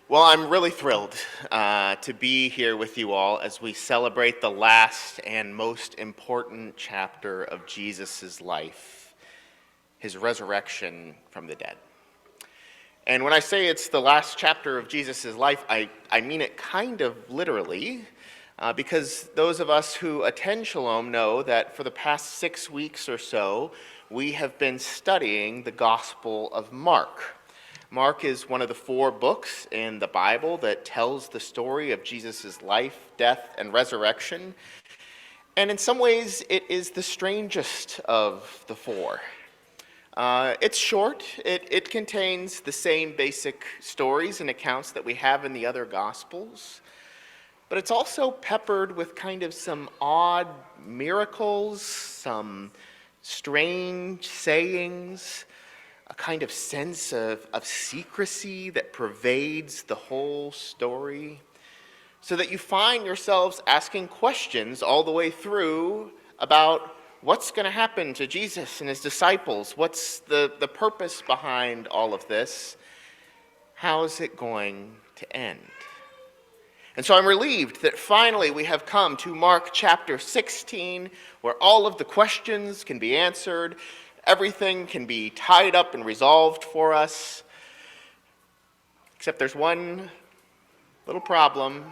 Well, I'm really thrilled to be here with you all as we celebrate the last and most important chapter of Jesus' life, his resurrection from the dead. And when I say it's the last chapter of Jesus' life, I mean it kind of literally, because those of us who attend Shalom know that for the past 6 weeks or so, we have been studying the Gospel of Mark. Mark is one of the 4 books in the Bible that tells the story of Jesus' life, death, and resurrection. And in some ways, it is the strangest of the 4. It's short. It contains the same basic stories and accounts that we have in the other Gospels. But it's also peppered with kind of some odd miracles, some strange sayings, a kind of sense of secrecy that pervades the whole story, so that you find yourselves asking questions all the way through about what's going to happen to Jesus and his disciples, what's the purpose behind all of this, how is it going to end? And so I'm relieved that finally we have come to Mark chapter 16, where all of the questions can be answered, everything can be tied up and resolved for us, except there's one little problem.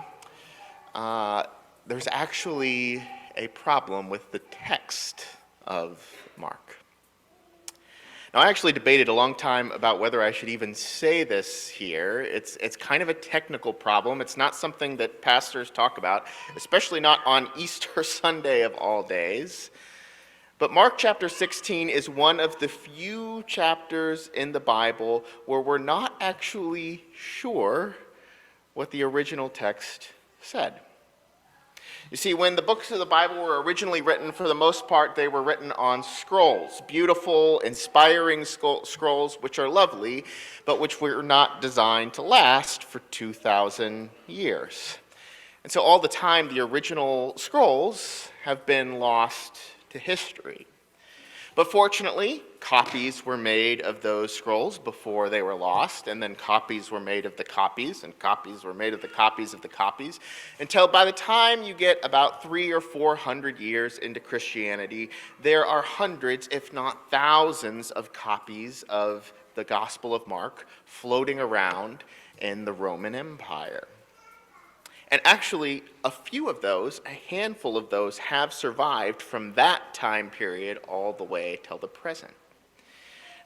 There's actually a problem with the text of Mark. Now, I actually debated a long time about whether I should even say this here. It's kind of a technical problem. It's not something that pastors talk about, especially not on Easter Sunday of all days. But Mark chapter 16 is one of the few chapters in the Bible where we're not actually sure what the original text said. You see, when the books of the Bible were originally written, for the most part, they were written on scrolls, beautiful, inspiring scrolls, which are lovely, but which were not designed to last for 2,000 years. And so all the time, the original scrolls have been lost to history. But fortunately, copies were made of those scrolls before they were lost, and then copies were made of the copies, and copies were made of the copies of the copies, until by the time you get about 300 or 400 years into Christianity, there are hundreds, if not thousands, of copies of the Gospel of Mark floating around in the Roman Empire. And actually, a few of those, a handful of those, have survived from that time period all the way till the present.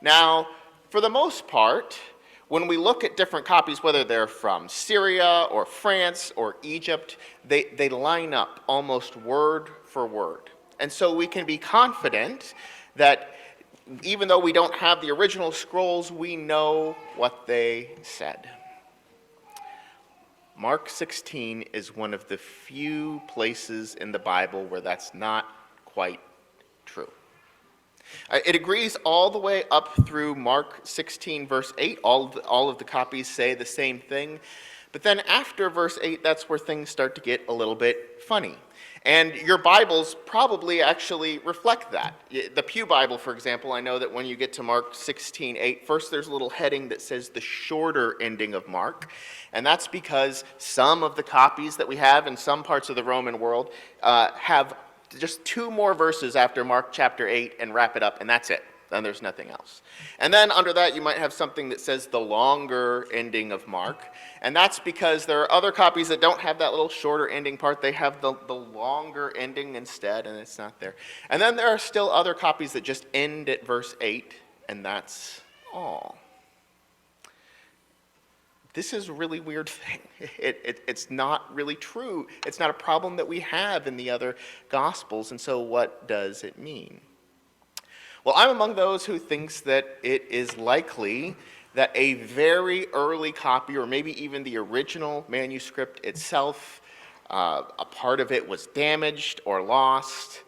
Now, for the most part, when we look at different copies, whether they're from Syria or France or Egypt, they line up almost word for word. And so we can be confident that even though we don't have the original scrolls, we know what they said. Mark 16 is one of the few places in the Bible where that's not quite true. It agrees all the way up through Mark 16, verse 8. All of the copies say the same thing. But then after verse 8, that's where things start to get a little bit funny. And your Bibles probably actually reflect that. The Pew Bible, for example, I know that when you get to Mark 16:8, first there's a little heading that says the shorter ending of Mark. And that's because some of the copies that we have in some parts of the Roman world have just 2 more verses after Mark chapter 8 and wrap it up, and that's it. Then there's nothing else. And then under that, you might have something that says the longer ending of Mark. And that's because there are other copies that don't have that little shorter ending part. They have the longer ending instead, and it's not there. And then there are still other copies that just end at verse 8, and that's all. This is a really weird thing. It's not really true. It's not a problem that we have in the other Gospels. And so what does it mean? Well, I'm among those who thinks that it is likely that a very early copy, or maybe even the original manuscript itself, a part of it was damaged or lost,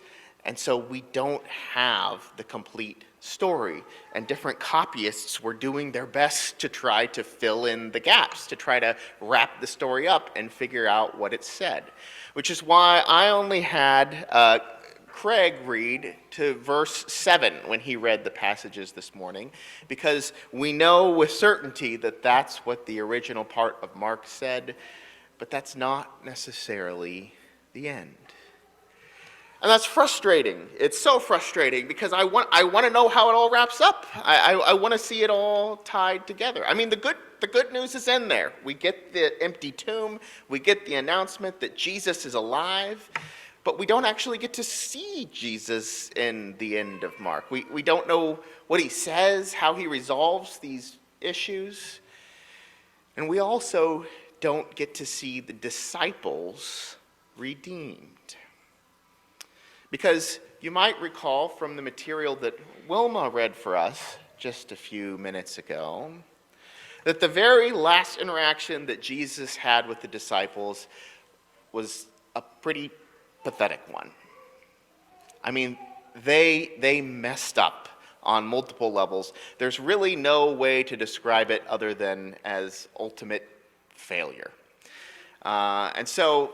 and so we don't have the complete story. And different copyists were doing their best to try to fill in the gaps, to try to wrap the story up and figure out what it said. Which is why I only had Craig read to verse 7 when he read the passages this morning, because we know with certainty that that's what the original part of Mark said, but that's not necessarily the end. And that's frustrating. It's so frustrating because I want to know how it all wraps up. I want to see it all tied together. I mean, the good news is in there. We get the empty tomb. We get the announcement that Jesus is alive. But we don't actually get to see Jesus in the end of Mark. We don't know what he says, how he resolves these issues. And we also don't get to see the disciples redeemed. Because you might recall from the material that Wilma read for us just a few minutes ago, that the very last interaction that Jesus had with the disciples was a pretty pathetic one. I mean, they messed up on multiple levels. There's really no way to describe it other than as ultimate failure. And so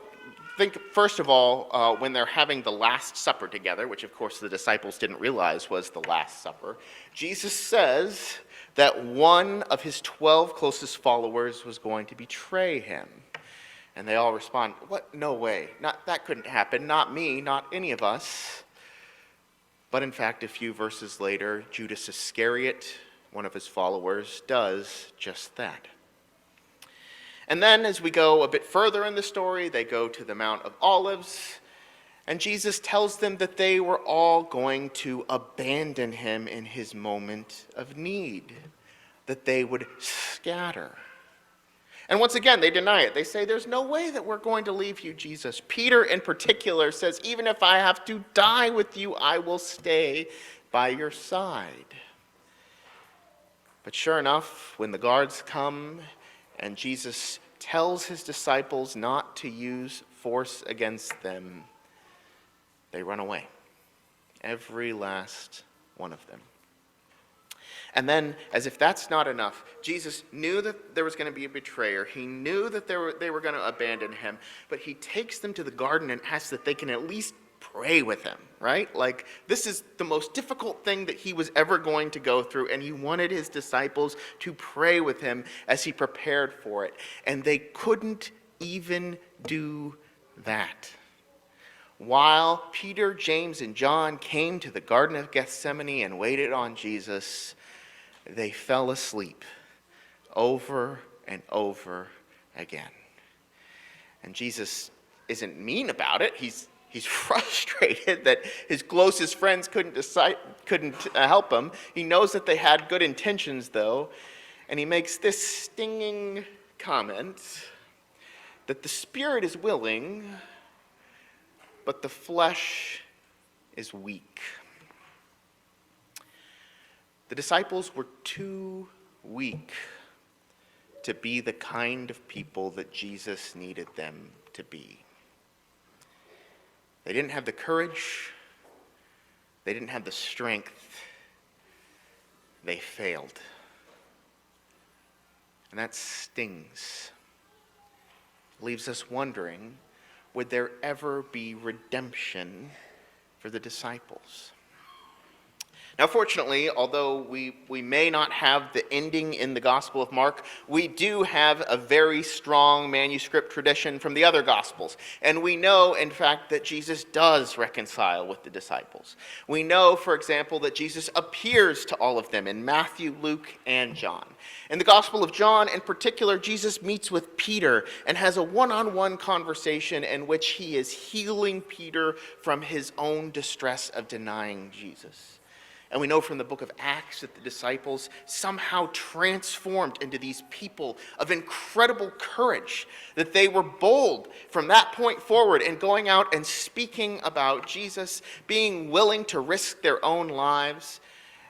think, first of all, when they're having the Last Supper together, which of course the disciples didn't realize was the Last Supper, Jesus says that one of his 12 closest followers was going to betray him. And they all respond, "What? No way. That couldn't happen. Not me, not any of us." But in fact, a few verses later, Judas Iscariot, one of his followers, does just that. And then as we go a bit further in the story, they go to the Mount of Olives, and Jesus tells them that they were all going to abandon him in his moment of need, that they would scatter. And once again, they deny it. They say, "There's no way that we're going to leave you, Jesus." Peter in particular says, "Even if I have to die with you, I will stay by your side." But sure enough, when the guards come and Jesus tells his disciples not to use force against them, they run away. Every last one of them. And then, as if that's not enough, Jesus knew that there was going to be a betrayer. He knew that they were going to abandon him, but he takes them to the garden and asks that they can at least pray with him, right? Like, this is the most difficult thing that he was ever going to go through, and he wanted his disciples to pray with him as he prepared for it. And they couldn't even do that. While Peter, James, and John came to the Garden of Gethsemane and waited on Jesus, they fell asleep over and over again. And Jesus isn't mean about it. He's frustrated that his closest friends couldn't help him. He knows that they had good intentions, though, and he makes this stinging comment that the spirit is willing, but the flesh is weak. The disciples were too weak to be the kind of people that Jesus needed them to be. They didn't have the courage. They didn't have the strength. They failed. And that stings. Leaves us wondering, would there ever be redemption for the disciples? Now, fortunately, although we may not have the ending in the Gospel of Mark, we do have a very strong manuscript tradition from the other Gospels. And we know, in fact, that Jesus does reconcile with the disciples. We know, for example, that Jesus appears to all of them in Matthew, Luke, and John. In the Gospel of John, in particular, Jesus meets with Peter and has a one-on-one conversation in which he is healing Peter from his own distress of denying Jesus. And we know from the book of Acts that the disciples somehow transformed into these people of incredible courage, that they were bold from that point forward in going out and speaking about Jesus, being willing to risk their own lives.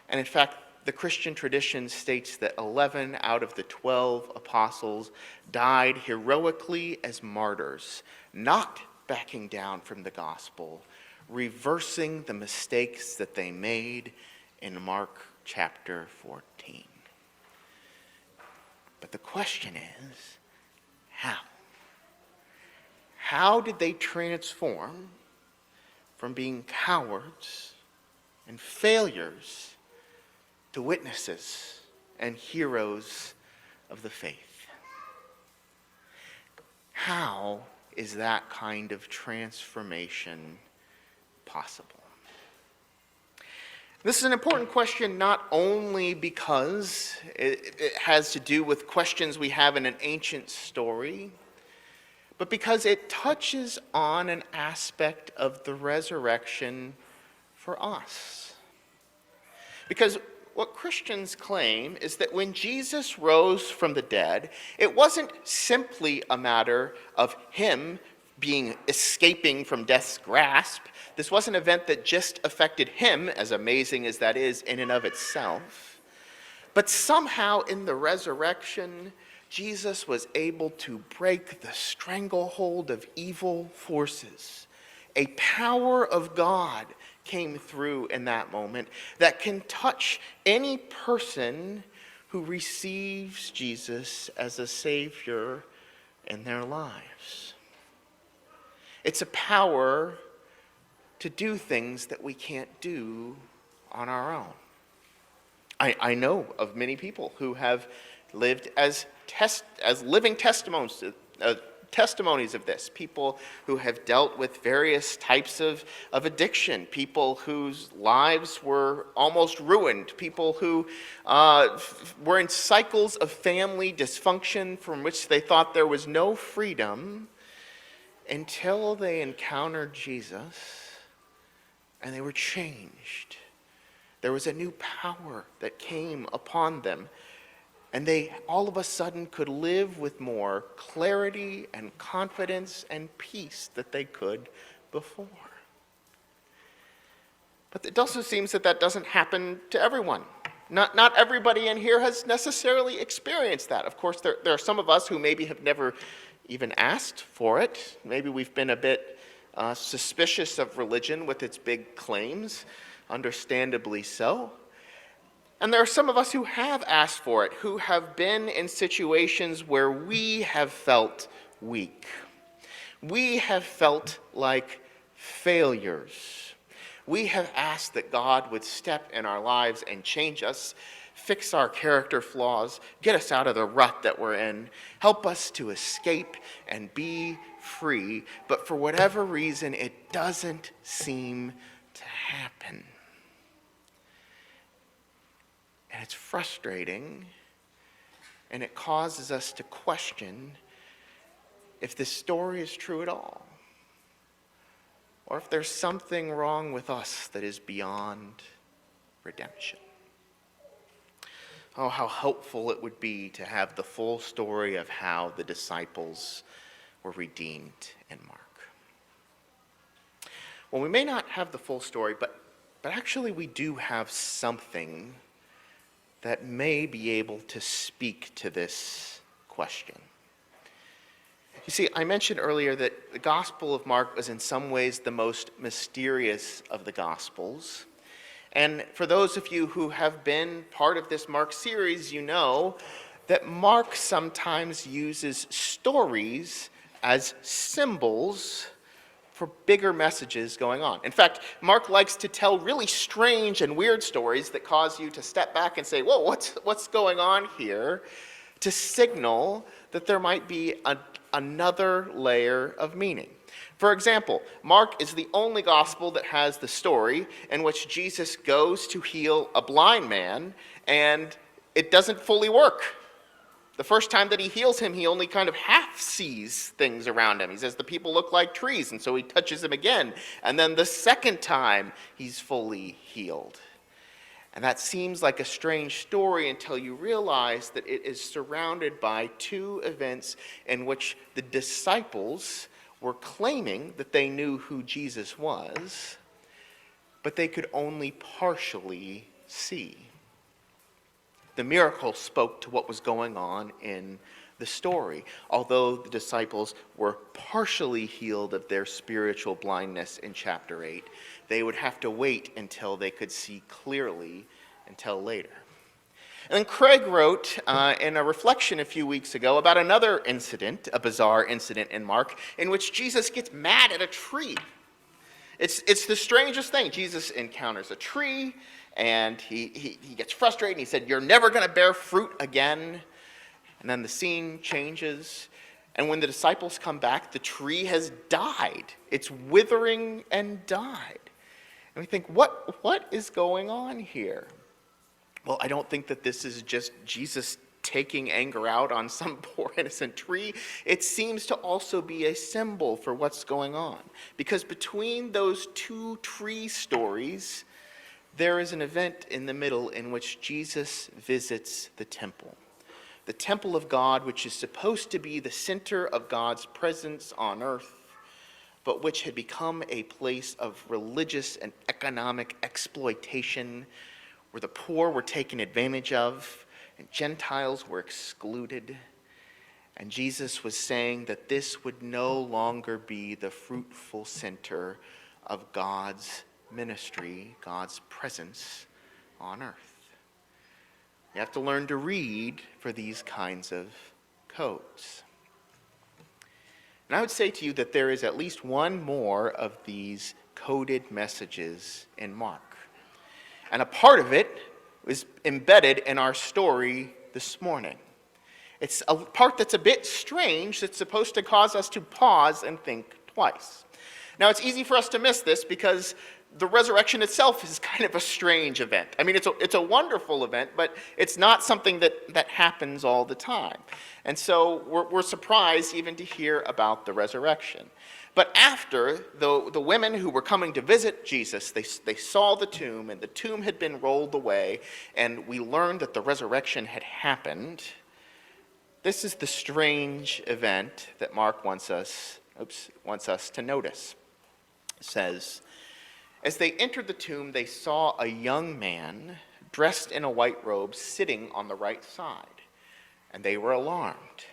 And in fact, the Christian tradition states that 11 out of the 12 apostles died heroically as martyrs, not backing down from the gospel, reversing the mistakes that they made in Mark chapter 14. But the question is, how? How did they transform from being cowards and failures to witnesses and heroes of the faith. How is that kind of transformation possible? This is an important question not only because it has to do with questions we have in an ancient story, but because it touches on an aspect of the resurrection for us. Because what Christians claim is that when Jesus rose from the dead, it wasn't simply a matter of him escaping from death's grasp. This was an event that just affected him, as amazing as that is in and of itself. But somehow in the resurrection, Jesus was able to break the stranglehold of evil forces. A power of God came through in that moment that can touch any person who receives Jesus as a Savior in their lives. It's a power to do things that we can't do on our own. I know of many people who have lived as living testimonies of this. People who have dealt with various types of addiction. People whose lives were almost ruined. People who were in cycles of family dysfunction from which they thought there was no freedom until they encountered Jesus and they were changed. There was a new power that came upon them, and they all of a sudden could live with more clarity and confidence and peace that they could before. But it also seems that doesn't happen to everyone. Not everybody in here has necessarily experienced that. Of course, there are some of us who maybe have never even asked for it. Maybe we've been a bit suspicious of religion with its big claims, understandably so. And there are some of us who have asked for it, who have been in situations where we have felt weak. We have felt like failures. We have asked that God would step in our lives and change us, fix our character flaws, get us out of the rut that we're in, help us to escape and be free. But for whatever reason, it doesn't seem to happen. And it's frustrating, and it causes us to question if this story is true at all, or if there's something wrong with us that is beyond redemption. Oh, how helpful it would be to have the full story of how the disciples were redeemed in Mark. Well, we may not have the full story, but actually we do have something that may be able to speak to this question. You see, I mentioned earlier that the Gospel of Mark was in some ways the most mysterious of the Gospels. And for those of you who have been part of this Mark series, you know that Mark sometimes uses stories as symbols for bigger messages going on. In fact, Mark likes to tell really strange and weird stories that cause you to step back and say, whoa, what's going on here? To signal that there might be another layer of meaning. For example, Mark is the only gospel that has the story in which Jesus goes to heal a blind man, and it doesn't fully work. The first time that he heals him, he only kind of half sees things around him. He says the people look like trees, and so he touches him again. And then the second time, he's fully healed. And that seems like a strange story until you realize that it is surrounded by two events in which the disciples were claiming that they knew who Jesus was, but they could only partially see. The miracle spoke to what was going on in the story. Although the disciples were partially healed of their spiritual blindness in chapter 8, they would have to wait until they could see clearly until later. And then Craig wrote in a reflection a few weeks ago about another incident, a bizarre incident in Mark, in which Jesus gets mad at a tree. It's the strangest thing. Jesus encounters a tree, and he gets frustrated, and he said, "You're never going to bear fruit again." And then the scene changes, and when the disciples come back, the tree has died. It's withering and died. And we think, what is going on here? Well, I don't think that this is just Jesus taking anger out on some poor innocent tree. It seems to also be a symbol for what's going on. Because between those two tree stories, there is an event in the middle in which Jesus visits the temple. The temple of God, which is supposed to be the center of God's presence on earth, but which had become a place of religious and economic exploitation, where the poor were taken advantage of and Gentiles were excluded. And Jesus was saying that this would no longer be the fruitful center of God's ministry, God's presence on earth. You have to learn to read for these kinds of codes. And I would say to you that there is at least one more of these coded messages in Mark. And a part of it is embedded in our story this morning. It's a part that's a bit strange, that's supposed to cause us to pause and think twice. Now, it's easy for us to miss this because the resurrection itself is kind of a strange event. I mean, it's a wonderful event, but it's not something that happens all the time. And so we're surprised even to hear about the resurrection. But after the women who were coming to visit Jesus, they saw the tomb, and the tomb had been rolled away, and we learned that the resurrection had happened. This is the strange event that Mark wants us to notice. It says, "As they entered the tomb, they saw a young man dressed in a white robe sitting on the right side, and they were alarmed.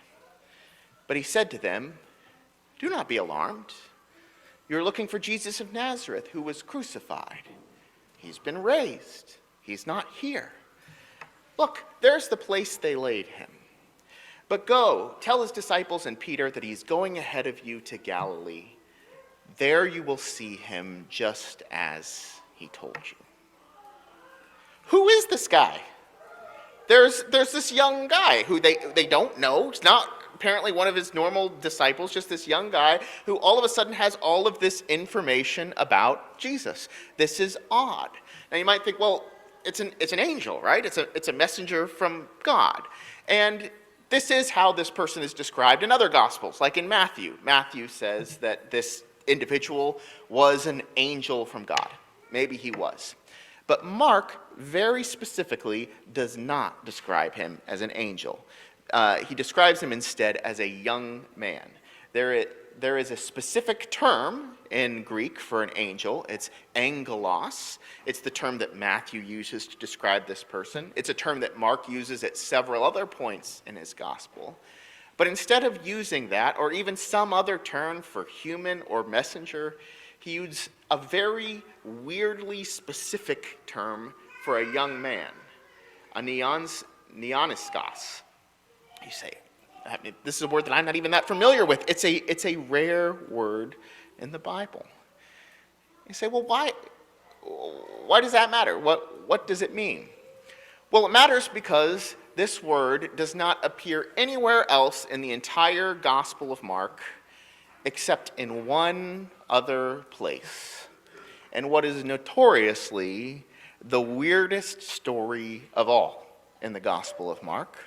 But he said to them, 'Do not be alarmed. You're looking for Jesus of Nazareth, who was crucified. He's been raised. He's not here. Look, there's the place they laid him. But go, tell his disciples and Peter that he's going ahead of you to Galilee. There you will see him just as he told you.'" Who is this guy? There's this young guy who they don't know. It's not apparently one of his normal disciples, just this young guy who all of a sudden has all of this information about Jesus. This is odd. Now you might think, well, it's an angel, right? It's a messenger from God. And this is how this person is described in other Gospels, like in Matthew. Matthew says that this individual was an angel from God. Maybe he was. But Mark very specifically does not describe him as an angel. He describes him instead as a young man. There is a specific term in Greek for an angel. It's angelos. It's the term that Matthew uses to describe this person. It's a term that Mark uses at several other points in his gospel. But instead of using that, or even some other term for human or messenger, he used a very weirdly specific term for a young man, a neoniskos. You say, this is a word that I'm not even that familiar with. It's a rare word in the Bible. You say, well, why does that matter? What does it mean? Well, it matters because this word does not appear anywhere else in the entire Gospel of Mark except in one other place, and what is notoriously the weirdest story of all in the Gospel of Mark,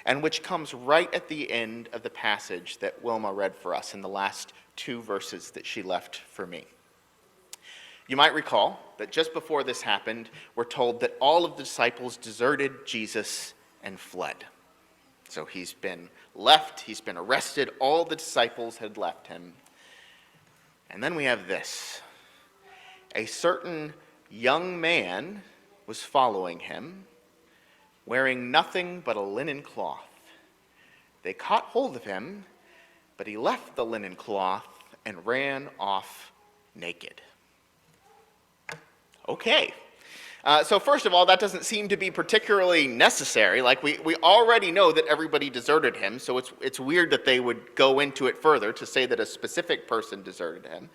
and which comes right at the end of the passage that Wilma read for us in the last 2 verses that she left for me. You might recall that just before this happened, we're told that all of the disciples deserted Jesus and fled. So he's been left, he's been arrested, all the disciples had left him. And then we have this. A certain young man was following him, wearing nothing but a linen cloth. They caught hold of him, but he left the linen cloth and ran off naked. Okay. So first of all, that doesn't seem to be particularly necessary. Like we already know that everybody deserted him, so it's weird that they would go into it further to say that a specific person deserted him.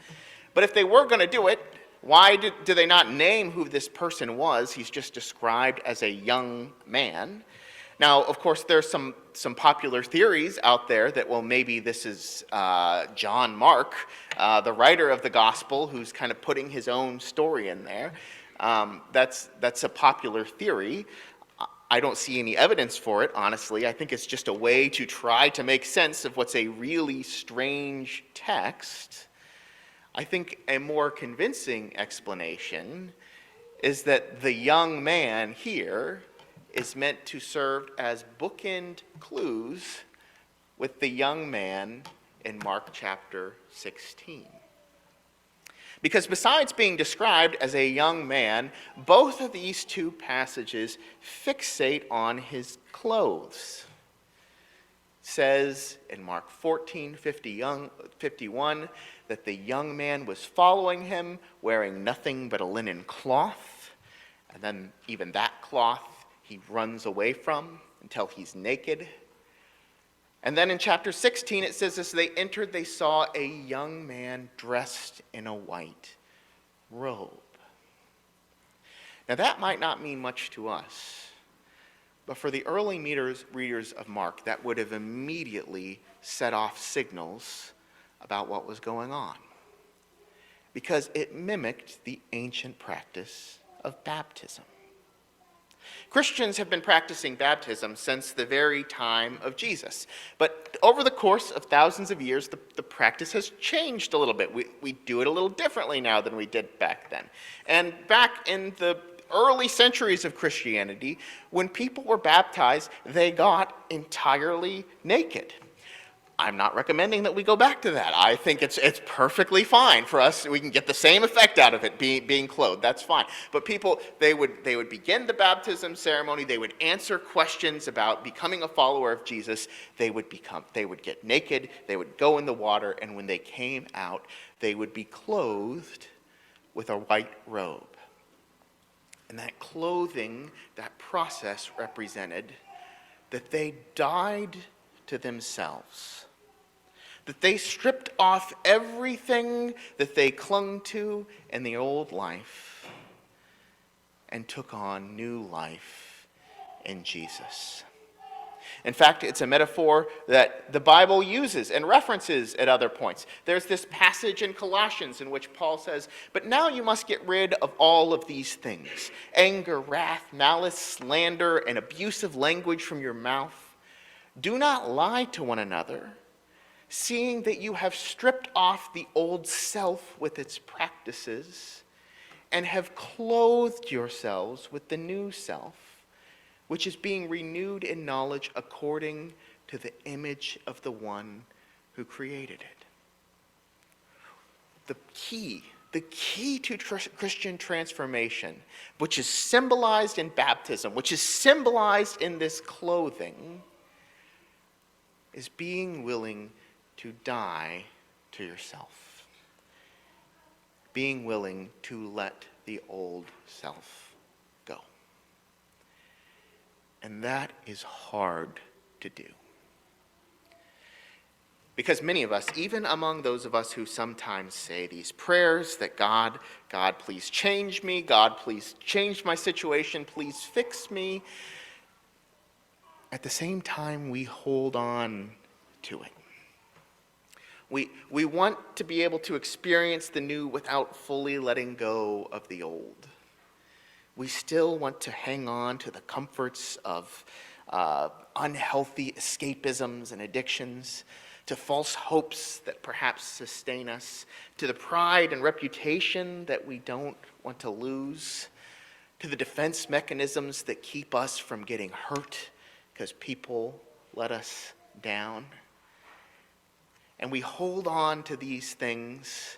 But if they were going to do it, why do they not name who this person was? He's just described as a young man. Now, of course, there's some popular theories out there that, well, maybe this is John Mark, the writer of the gospel, who's kind of putting his own story in there. That's a popular theory. I don't see any evidence for it, honestly. I think it's just a way to try to make sense of what's a really strange text. I think a more convincing explanation is that the young man here is meant to serve as bookend clues with the young man in Mark chapter 16. Because besides being described as a young man, both of these two passages fixate on his clothes. It says in Mark 14:51 that the young man was following him, wearing nothing but a linen cloth, and then even that cloth he runs away from until he's naked. And then in chapter 16, it says, as they entered, they saw a young man dressed in a white robe. Now, that might not mean much to us, but for the early readers of Mark, that would have immediately set off signals about what was going on, because it mimicked the ancient practice of baptism. Christians have been practicing baptism since the very time of Jesus. But over the course of thousands of years, the practice has changed a little bit. We do it a little differently now than we did back then. And back in the early centuries of Christianity, when people were baptized, they got entirely naked. I'm not recommending that we go back to that. I think it's perfectly fine for us. We can get the same effect out of it being clothed. That's fine. But people, they would begin the baptism ceremony. They would answer questions about becoming a follower of Jesus. They would get naked. They would go in the water, and when they came out, they would be clothed with a white robe. And that clothing, that process represented that they died to themselves, that they stripped off everything that they clung to in the old life and took on new life in Jesus. In fact, it's a metaphor that the Bible uses and references at other points. There's this passage in Colossians in which Paul says, "But now you must get rid of all of these things: anger, wrath, malice, slander, and abusive language from your mouth. Do not lie to one another, seeing that you have stripped off the old self with its practices and have clothed yourselves with the new self, which is being renewed in knowledge according to the image of the one who created it." The key to Christian transformation, which is symbolized in baptism, which is symbolized in this clothing, is being willing to die to yourself. Being willing to let the old self go. And that is hard to do. Because many of us, even among those of us who sometimes say these prayers that God, please change me, God, please change my situation, please fix me, at the same time, we hold on to it. We want to be able to experience the new without fully letting go of the old. We still want to hang on to the comforts of unhealthy escapisms and addictions, to false hopes that perhaps sustain us, to the pride and reputation that we don't want to lose, to the defense mechanisms that keep us from getting hurt because people let us down. And we hold on to these things,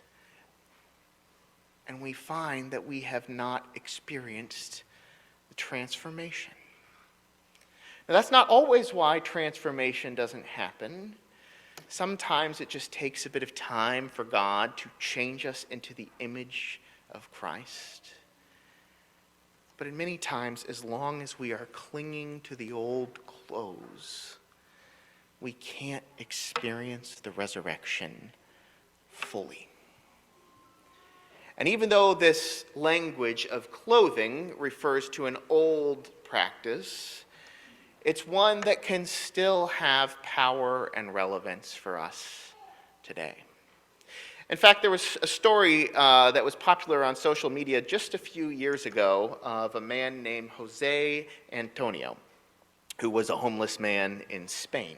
and we find that we have not experienced the transformation. Now, that's not always why transformation doesn't happen. Sometimes it just takes a bit of time for God to change us into the image of Christ. But in many times, as long as we are clinging to the old clothes, we can't experience the resurrection fully. And even though this language of clothing refers to an old practice, it's one that can still have power and relevance for us today. In fact, there was a story that was popular on social media just a few years ago of a man named Jose Antonio, who was a homeless man in Spain.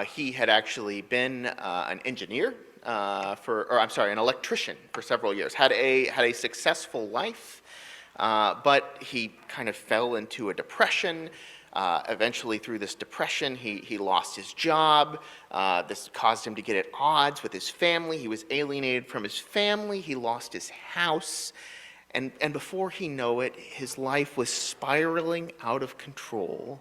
He had actually been an engineer an electrician for several years. Had a successful life, but he kind of fell into a depression. Eventually, through this depression, he lost his job. This caused him to get at odds with his family. He was alienated from his family. He lost his house. And before he knew it, his life was spiraling out of control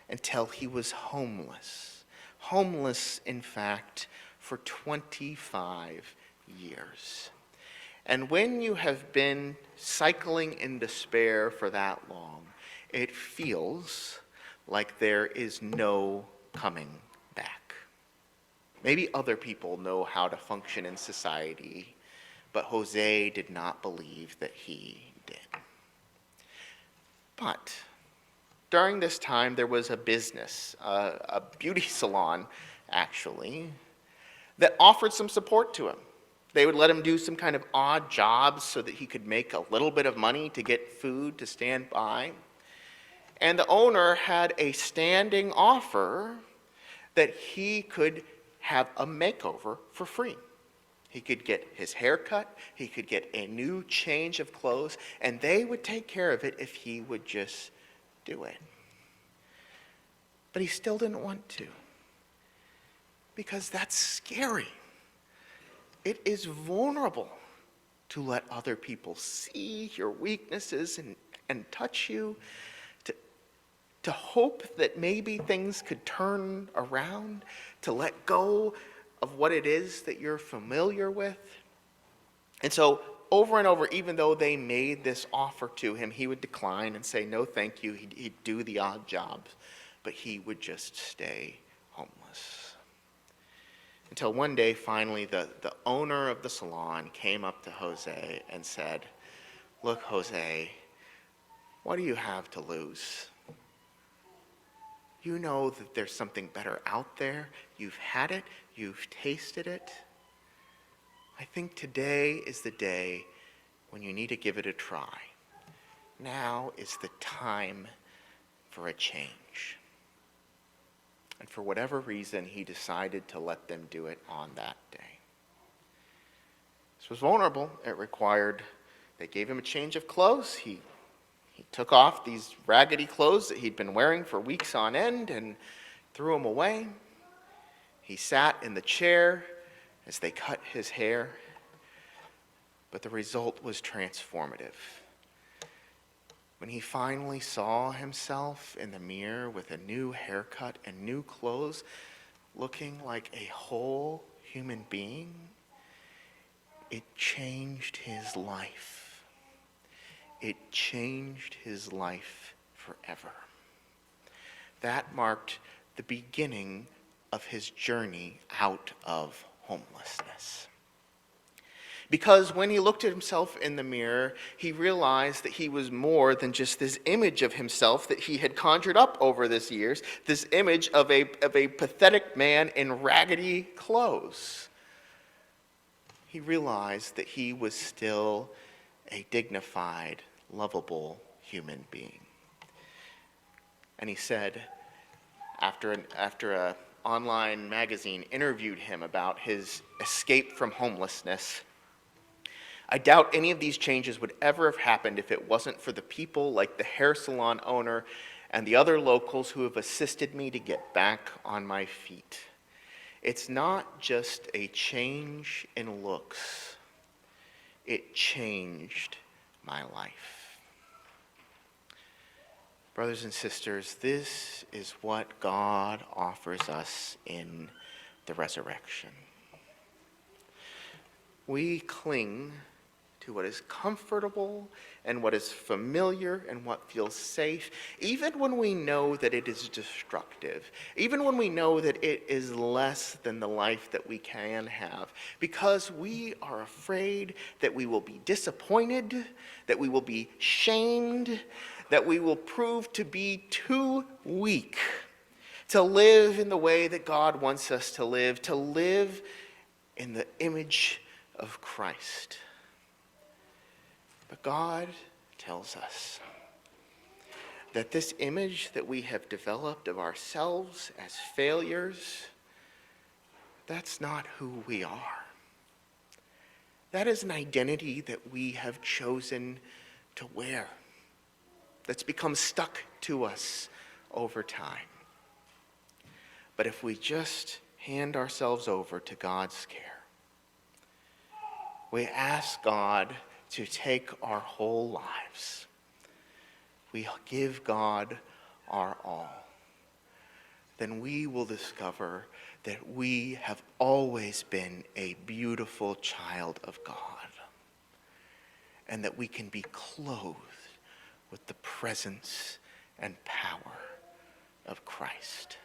until he was homeless. Homeless, in fact, for 25 years. And when you have been cycling in despair for that long, it feels like there is no coming back. Maybe other people know how to function in society, but Jose did not believe that he did. But during this time, there was a business, a beauty salon, actually, that offered some support to him. They would let him do some kind of odd jobs so that he could make a little bit of money to get food to stand by. And the owner had a standing offer that he could have a makeover for free. He could get his hair cut, he could get a new change of clothes, and they would take care of it if he would just do it. But he still didn't want to, because that's scary. It is vulnerable to let other people see your weaknesses and touch you, to hope that maybe things could turn around, to let go of what it is that you're familiar with. And so over and over, even though they made this offer to him, he would decline and say, no, thank you. He'd do the odd jobs, but he would just stay homeless. Until one day, finally, the owner of the salon came up to Jose and said, look, Jose, what do you have to lose? You know that there's something better out there. You've had it. You've tasted it. I think today is the day when you need to give it a try. Now is the time for a change. And for whatever reason, he decided to let them do it on that day. This was vulnerable. They gave him a change of clothes. He took off these raggedy clothes that he'd been wearing for weeks on end and threw them away. He sat in the chair as they cut his hair, but the result was transformative. When he finally saw himself in the mirror with a new haircut and new clothes, looking like a whole human being, it changed his life. It changed his life forever. That marked the beginning of his journey out of homelessness. Because when he looked at himself in the mirror, he realized that he was more than just this image of himself that he had conjured up over these years, this image of a pathetic man in raggedy clothes. He realized that he was still a dignified, lovable human being. And he said, after an online magazine interviewed him about his escape from homelessness, I doubt any of these changes would ever have happened if it wasn't for the people like the hair salon owner and the other locals who have assisted me to get back on my feet. It's not just a change in looks. It changed my life. Brothers and sisters, this is what God offers us in the resurrection. We cling to what is comfortable and what is familiar and what feels safe, even when we know that it is destructive, even when we know that it is less than the life that we can have, because we are afraid that we will be disappointed, that we will be shamed, that we will prove to be too weak to live in the way that God wants us to live in the image of Christ. But God tells us that this image that we have developed of ourselves as failures, that's not who we are. That is an identity that we have chosen to wear, that's become stuck to us over time. But if we just hand ourselves over to God's care, we ask God to take our whole lives, we give God our all, then we will discover that we have always been a beautiful child of God, and that we can be clothed with the presence and power of Christ.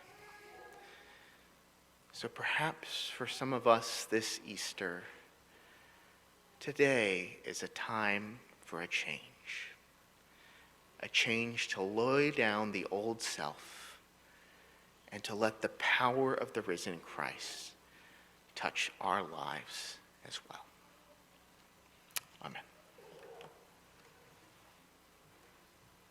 So perhaps for some of us this Easter, today is a time for a change to lay down the old self and to let the power of the risen Christ touch our lives as well. Amen.